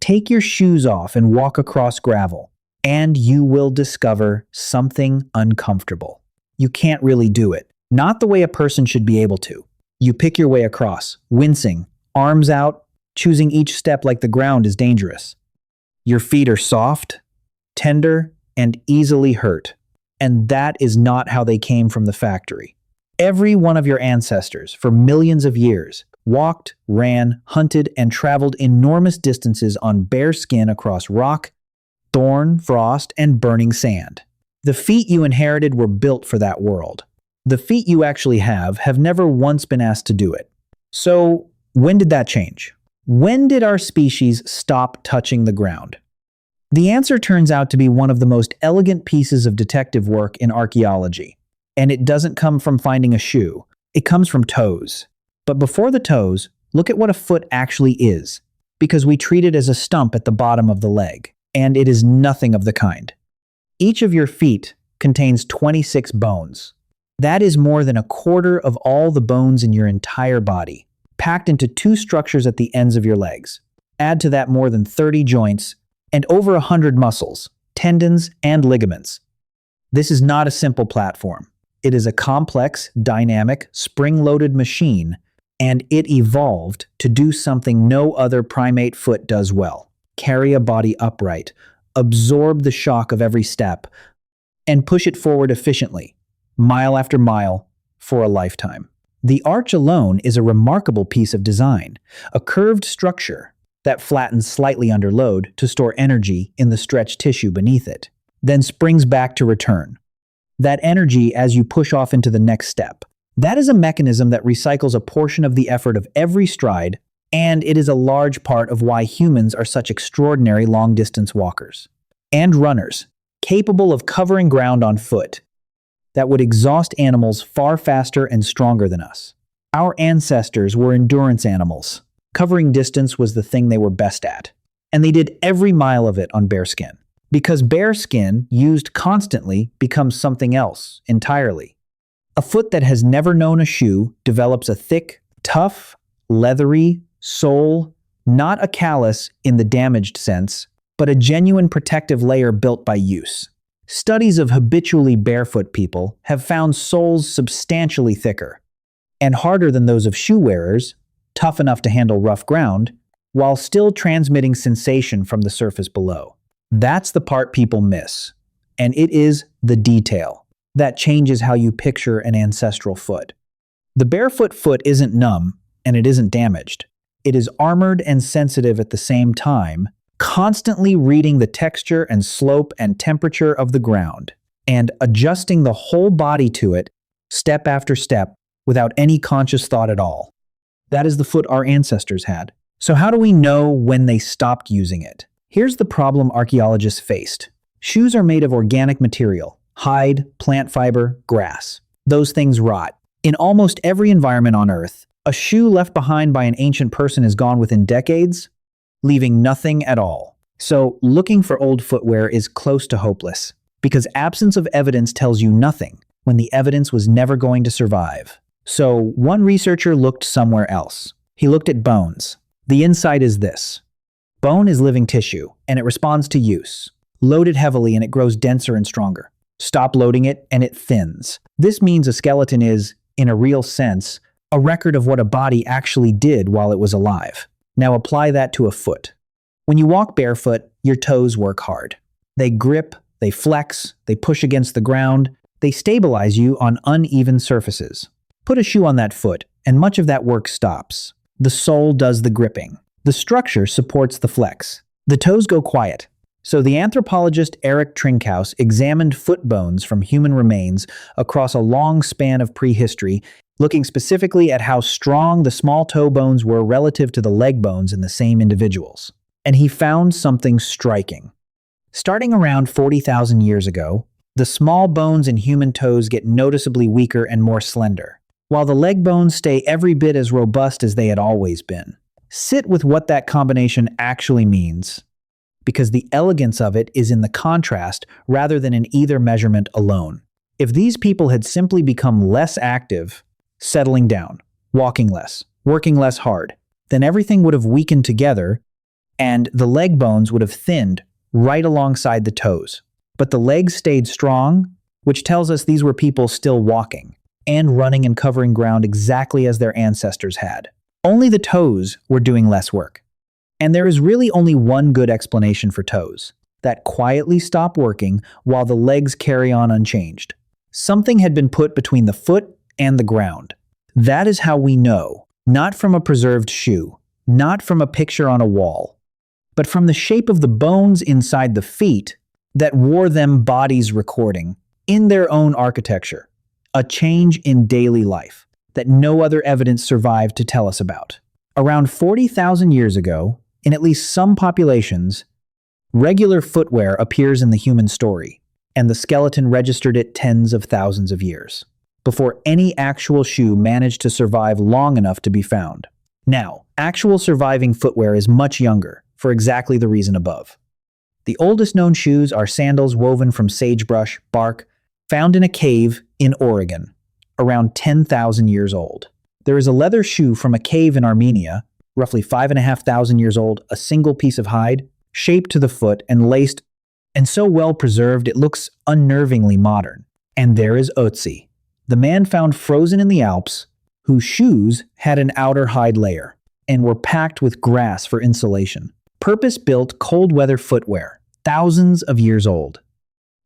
Take your shoes off and walk across gravel, and you will discover something uncomfortable. You can't really do it. Not the way a person should be able to. You pick your way across, wincing, arms out, choosing each step like the ground is dangerous. Your feet are soft, tender, and easily hurt. And that is not how they came from the factory. Every one of your ancestors, for millions of years, walked, ran, hunted, and traveled enormous distances on bare skin across rock, thorn, frost, and burning sand. The feet you inherited were built for that world. The feet you actually have never once been asked to do it. So, when did that change? When did our species stop touching the ground? The answer turns out to be one of the most elegant pieces of detective work in archaeology. And it doesn't come from finding a shoe. It comes from toes. But before the toes, look at what a foot actually is, because we treat it as a stump at the bottom of the leg, and it is nothing of the kind. Each of your feet contains 26 bones. That is more than a quarter of all the bones in your entire body, packed into 2 structures at the ends of your legs. Add to that more than 30 joints and over 100 muscles, tendons, and ligaments. This is not a simple platform. It is a complex, dynamic, spring-loaded machine, and it evolved to do something no other primate foot does well: carry a body upright, absorb the shock of every step, and push it forward efficiently, mile after mile, for a lifetime. The arch alone is a remarkable piece of design, a curved structure that flattens slightly under load to store energy in the stretched tissue beneath it, then springs back to return that energy as you push off into the next step. That is a mechanism that recycles a portion of the effort of every stride, and it is a large part of why humans are such extraordinary long-distance walkers and runners, capable of covering ground on foot that would exhaust animals far faster and stronger than us. Our ancestors were endurance animals. Covering distance was the thing they were best at, and they did every mile of it on bare skin. Because bare skin, used constantly, becomes something else entirely. A foot that has never known a shoe develops a thick, tough, leathery sole, not a callus in the damaged sense, but a genuine protective layer built by use. Studies of habitually barefoot people have found soles substantially thicker and harder than those of shoe wearers, tough enough to handle rough ground, while still transmitting sensation from the surface below. That's the part people miss, and it is the detail that changes how you picture an ancestral foot. The barefoot foot isn't numb, and it isn't damaged. It is armored and sensitive at the same time, constantly reading the texture and slope and temperature of the ground, and adjusting the whole body to it, step after step, without any conscious thought at all. That is the foot our ancestors had. So how do we know when they stopped using it? Here's the problem archaeologists faced. Shoes are made of organic material: hide, plant fiber, grass. Those things rot. In almost every environment on Earth, a shoe left behind by an ancient person is gone within decades, leaving nothing at all. So looking for old footwear is close to hopeless, because absence of evidence tells you nothing when the evidence was never going to survive. So one researcher looked somewhere else. He looked at bones. The insight is this: bone is living tissue, and it responds to use. Load it heavily and it grows denser and stronger. Stop loading it and it thins. This means a skeleton is, in a real sense, a record of what a body actually did while it was alive. Now apply that to a foot. When you walk barefoot, your toes work hard. They grip, they flex, they push against the ground, they stabilize you on uneven surfaces. Put a shoe on that foot, and much of that work stops. The sole does the gripping. The structure supports the flex. The toes go quiet. So the anthropologist Erik Trinkaus examined foot bones from human remains across a long span of prehistory, looking specifically at how strong the small toe bones were relative to the leg bones in the same individuals. And he found something striking. Starting around 40,000 years ago, the small bones in human toes get noticeably weaker and more slender, while the leg bones stay every bit as robust as they had always been. Sit with what that combination actually means, because the elegance of it is in the contrast rather than in either measurement alone. If these people had simply become less active, settling down, walking less, working less hard, then everything would have weakened together and the leg bones would have thinned right alongside the toes. But the legs stayed strong, which tells us these were people still walking and running and covering ground exactly as their ancestors had. Only the toes were doing less work. And there is really only one good explanation for toes, that quietly stop working while the legs carry on unchanged. Something had been put between the foot and the ground. That is how we know, not from a preserved shoe, not from a picture on a wall, but from the shape of the bones inside the feet that wore them bodies recording, in their own architecture, a change in daily life that no other evidence survived to tell us about. Around 40,000 years ago, in at least some populations, regular footwear appears in the human story, and the skeleton registered it tens of thousands of years, before any actual shoe managed to survive long enough to be found. Now, actual surviving footwear is much younger, for exactly the reason above. The oldest known shoes are sandals woven from sagebrush bark, found in a cave in Oregon, around 10,000 years old. There is a leather shoe from a cave in Armenia, roughly 5,500 years old, a single piece of hide, shaped to the foot and laced, and so well preserved it looks unnervingly modern. And there is Otzi, the man found frozen in the Alps, whose shoes had an outer hide layer and were packed with grass for insulation. Purpose-built cold-weather footwear, thousands of years old.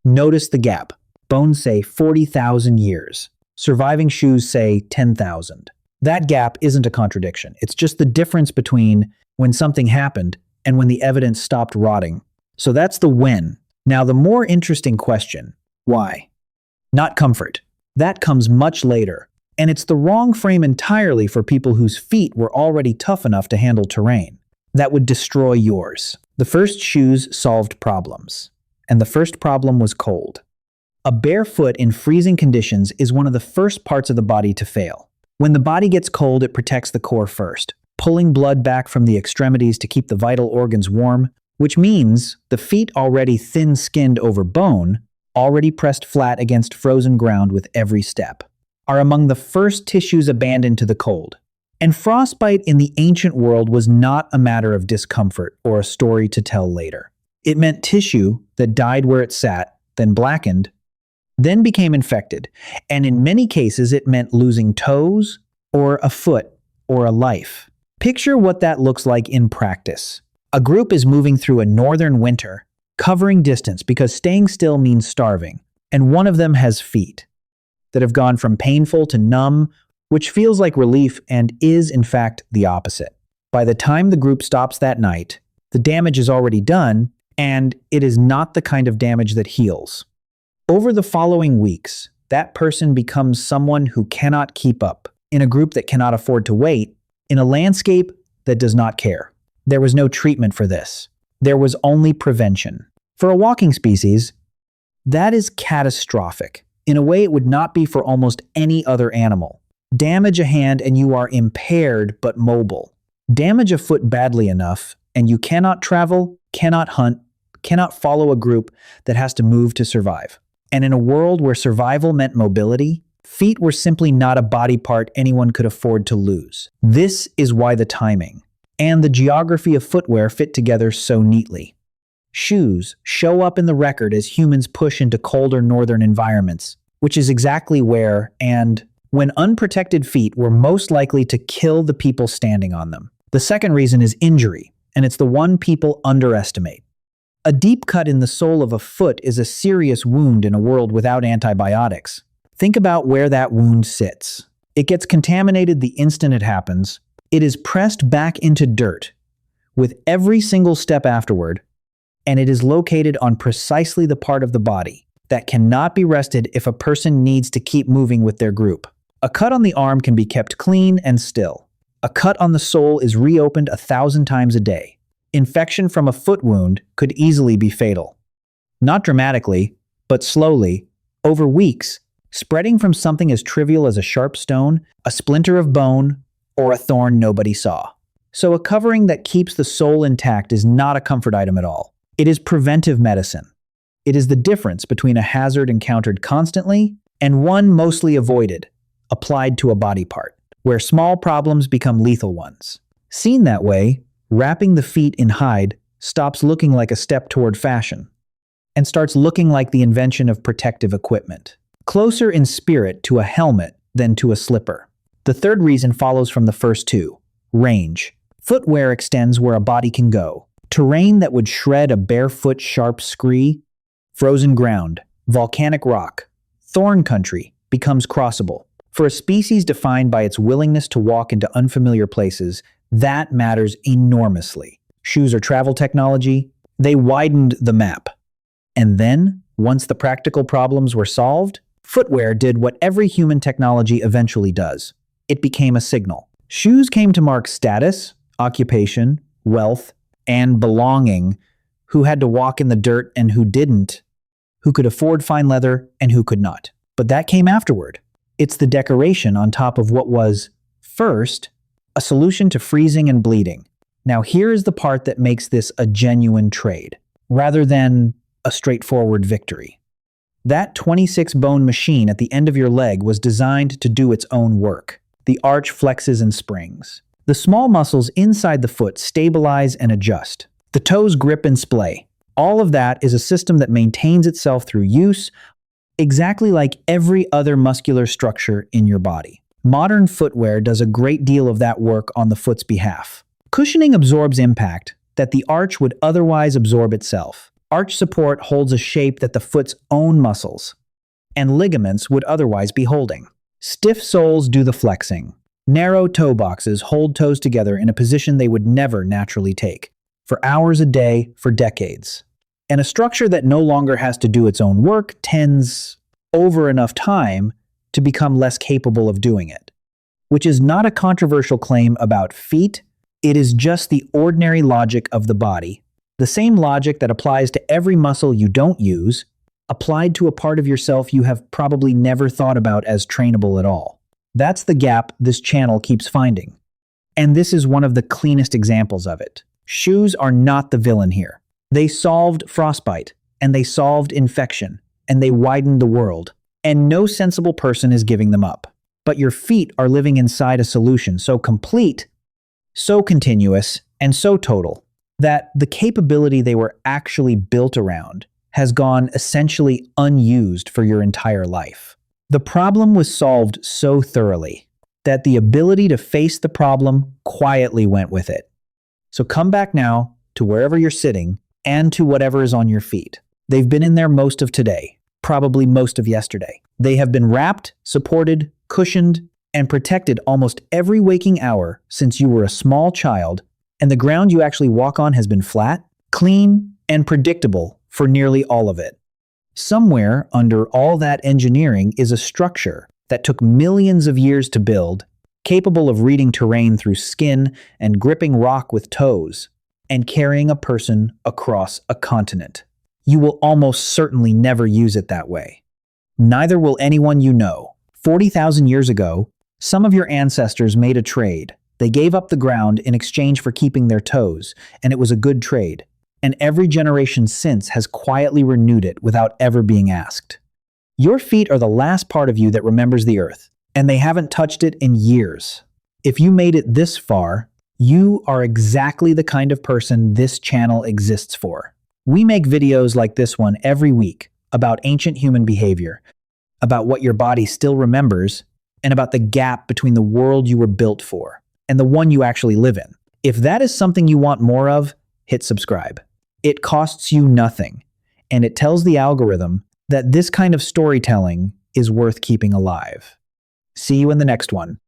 Notice the gap. Bones say 40,000 years. Surviving shoes say 10,000. That gap isn't a contradiction. It's just the difference between when something happened and when the evidence stopped rotting. So that's the when. Now the more interesting question, why? Not comfort. That comes much later. And it's the wrong frame entirely for people whose feet were already tough enough to handle terrain that would destroy yours. The first shoes solved problems. And the first problem was cold. A bare foot in freezing conditions is one of the first parts of the body to fail. When the body gets cold, it protects the core first, pulling blood back from the extremities to keep the vital organs warm, which means the feet, already thin-skinned over bone, already pressed flat against frozen ground with every step, are among the first tissues abandoned to the cold. And frostbite in the ancient world was not a matter of discomfort or a story to tell later. It meant tissue that died where it sat, then blackened, then became infected, and in many cases it meant losing toes, or a foot, or a life. Picture what that looks like in practice. A group is moving through a northern winter, covering distance because staying still means starving, and one of them has feet that have gone from painful to numb, which feels like relief and is, in fact, the opposite. By the time the group stops that night, the damage is already done, and it is not the kind of damage that heals. Over the following weeks, that person becomes someone who cannot keep up, in a group that cannot afford to wait, in a landscape that does not care. There was no treatment for this. There was only prevention. For a walking species, that is catastrophic. In a way it would not be for almost any other animal. Damage a hand and you are impaired but mobile. Damage a foot badly enough and you cannot travel, cannot hunt, cannot follow a group that has to move to survive. And in a world where survival meant mobility, feet were simply not a body part anyone could afford to lose. This is why the timing and the geography of footwear fit together so neatly. Shoes show up in the record as humans push into colder northern environments, which is exactly where and when unprotected feet were most likely to kill the people standing on them. The second reason is injury, and it's the one people underestimate. A deep cut in the sole of a foot is a serious wound in a world without antibiotics. Think about where that wound sits. It gets contaminated the instant it happens. It is pressed back into dirt with every single step afterward, and it is located on precisely the part of the body that cannot be rested if a person needs to keep moving with their group. A cut on the arm can be kept clean and still. A cut on the sole is reopened 1,000 times a day. Infection from a foot wound could easily be fatal. Not dramatically, but slowly, over weeks, spreading from something as trivial as a sharp stone, a splinter of bone, or a thorn nobody saw. So a covering that keeps the sole intact is not a comfort item at all. It is preventive medicine. It is the difference between a hazard encountered constantly and one mostly avoided, applied to a body part, where small problems become lethal ones. Seen that way, Wrapping the feet in hide stops looking like a step toward fashion and starts looking like the invention of protective equipment. Closer in spirit to a helmet than to a slipper. The third reason follows from the first two. Range. Footwear extends where a body can go. Terrain that would shred a barefoot sharp scree, frozen ground, volcanic rock, thorn country becomes crossable. For a species defined by its willingness to walk into unfamiliar places, that matters enormously. Shoes are travel technology. They widened the map. And then, once the practical problems were solved, footwear did what every human technology eventually does. It became a signal. Shoes came to mark status, occupation, wealth, and belonging, who had to walk in the dirt and who didn't, who could afford fine leather and who could not. But that came afterward. It's the decoration on top of what was, first, a solution to freezing and bleeding. Now here is the part that makes this a genuine trade, rather than a straightforward victory. That 26-bone machine at the end of your leg was designed to do its own work. The arch flexes and springs. The small muscles inside the foot stabilize and adjust. The toes grip and splay. All of that is a system that maintains itself through use, exactly like every other muscular structure in your body. Modern footwear does a great deal of that work on the foot's behalf. Cushioning absorbs impact that the arch would otherwise absorb itself. Arch support holds a shape that the foot's own muscles and ligaments would otherwise be holding. Stiff soles do the flexing. Narrow toe boxes hold toes together in a position they would never naturally take, for hours a day, for decades. And a structure that no longer has to do its own work tends, over enough time, to become less capable of doing it. Which is not a controversial claim about feet, it is just the ordinary logic of the body. The same logic that applies to every muscle you don't use, applied to a part of yourself you have probably never thought about as trainable at all. That's the gap this channel keeps finding. And this is one of the cleanest examples of it. Shoes are not the villain here. They solved frostbite, and they solved infection, and they widened the world. And no sensible person is giving them up. But your feet are living inside a solution so complete, so continuous, and so total, that the capability they were actually built around has gone essentially unused for your entire life. The problem was solved so thoroughly that the ability to face the problem quietly went with it. So come back now to wherever you're sitting and to whatever is on your feet. They've been in there most of today, probably most of yesterday. They have been wrapped, supported, cushioned, and protected almost every waking hour since you were a small child, and the ground you actually walk on has been flat, clean, and predictable for nearly all of it. Somewhere under all that engineering is a structure that took millions of years to build, capable of reading terrain through skin and gripping rock with toes, and carrying a person across a continent. You will almost certainly never use it that way. Neither will anyone you know. 40,000 years ago, some of your ancestors made a trade. They gave up the ground in exchange for keeping their toes, and it was a good trade. And every generation since has quietly renewed it without ever being asked. Your feet are the last part of you that remembers the earth, and they haven't touched it in years. If you made it this far, you are exactly the kind of person this channel exists for. We make videos like this one every week about ancient human behavior, about what your body still remembers, and about the gap between the world you were built for and the one you actually live in. If that is something you want more of, hit subscribe. It costs you nothing, and it tells the algorithm that this kind of storytelling is worth keeping alive. See you in the next one.